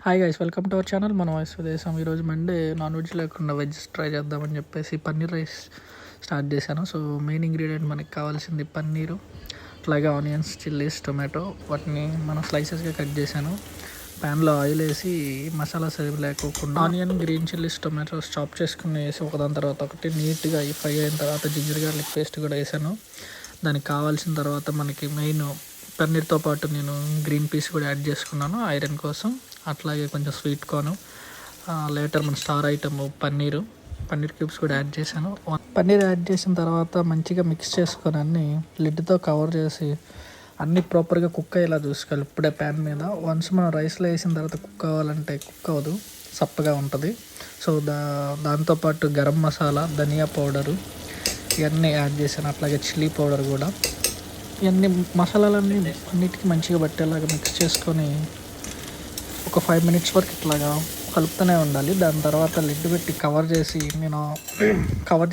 Hi guys, welcome to our channel. మన voice దేశం. ఈరోజు మండే నాన్ వెజ్ లేకుండా వెజ్ ట్రై చేద్దామని చెప్పేసి పన్నీర్ రైస్ స్టార్ట్ చేశాను. సో మెయిన్ ఇంగ్రీడియంట్ మనకి కావాల్సింది పన్నీరు, అట్లాగే ఆనియన్స్, చిల్లీస్, టొమాటో. వాటిని మనం స్లైసెస్గా కట్ చేశాను. ప్యాన్లో ఆయిల్ వేసి మసాలాస్ ఏమి లేకోకుండా onion, green chillies, tomatoes chop చేసుకుని వేసి ఒకదాని తర్వాత ఒకటి నీట్గా ఫ్రై అయిన తర్వాత జింజర్ గార్లిక్ పేస్ట్ కూడా వేసాను. దానికి కావాల్సిన తర్వాత మనకి మెయిన్ పన్నీర్తో పాటు నేను గ్రీన్ పీస్ కూడా యాడ్ చేసుకున్నాను ఐరన్ కోసం. అట్లాగే కొంచెం స్వీట్ కార్న్, లేటర్ మన స్టార్ ఐటమ్ పన్నీర్ క్యూబ్స్ కూడా యాడ్ చేశాను. పన్నీర్ యాడ్ చేసిన తర్వాత మంచిగా మిక్స్ చేసుకొని అన్నీ లిడ్తో కవర్ చేసి అన్నీ ప్రాపర్గా కుక్ అయ్యేలా చూసుకోవాలి. ఇప్పుడే ప్యాన్ మీద వన్స్ మనం రైస్లో వేసిన తర్వాత కుక్ అవ్వాలంటే కుక్ అవ్వదు, సప్పగా ఉంటుంది. సో దాంతోపాటు గరం మసాలా, ధనియా పౌడరు ఇవన్నీ యాడ్ చేశాను. అట్లాగే చిల్లీ పౌడర్ కూడా. ఇవన్నీ మసాలాలన్నీ అన్నిటికీ మంచిగా పట్టేలాగా మిక్స్ చేసుకొని ఒక 5 minutes వరకు ఇట్లాగా కలుపుతూనే ఉండాలి. దాని తర్వాత లిడ్ పెట్టి కవర్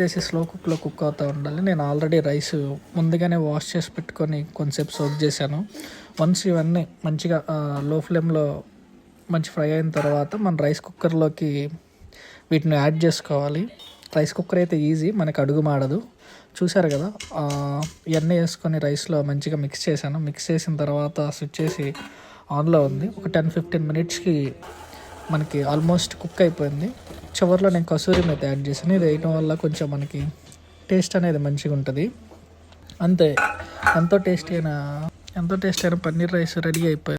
చేసి స్లో కుక్లో కుక్ అవుతూ ఉండాలి. నేను ఆల్రెడీ రైస్ ముందుగానే వాష్ చేసి పెట్టుకొని కొంచెంసేపు సోక్ చేశాను. వన్స్ ఇవన్నీ మంచిగా లో ఫ్లేమ్లో మంచి ఫ్రై అయిన తర్వాత మన రైస్ కుక్కర్లోకి వీటిని యాడ్ చేసుకోవాలి. రైస్ కుక్కర్ అయితే ఈజీ, మనకు అడుగు మాడదు. చూసారు కదా, ఇవన్నీ వేసుకొని రైస్లో మంచిగా మిక్స్ చేశాను. మిక్స్ చేసిన తర్వాత స్విచ్ చేసి ఆన్లో ఉంది. ఒక 10-15 minutesకి మనకి ఆల్మోస్ట్ కుక్ అయిపోయింది. చివరిలో నేను కసూరి మేతి యాడ్ చేశాను. ఇది వేయడం వల్ల కొంచెం మనకి టేస్ట్ అనేది మంచిగా ఉంటుంది. అంతే, ఎంతో టేస్టీ అయిన పన్నీర్ రైస్ రెడీ అయిపోయింది.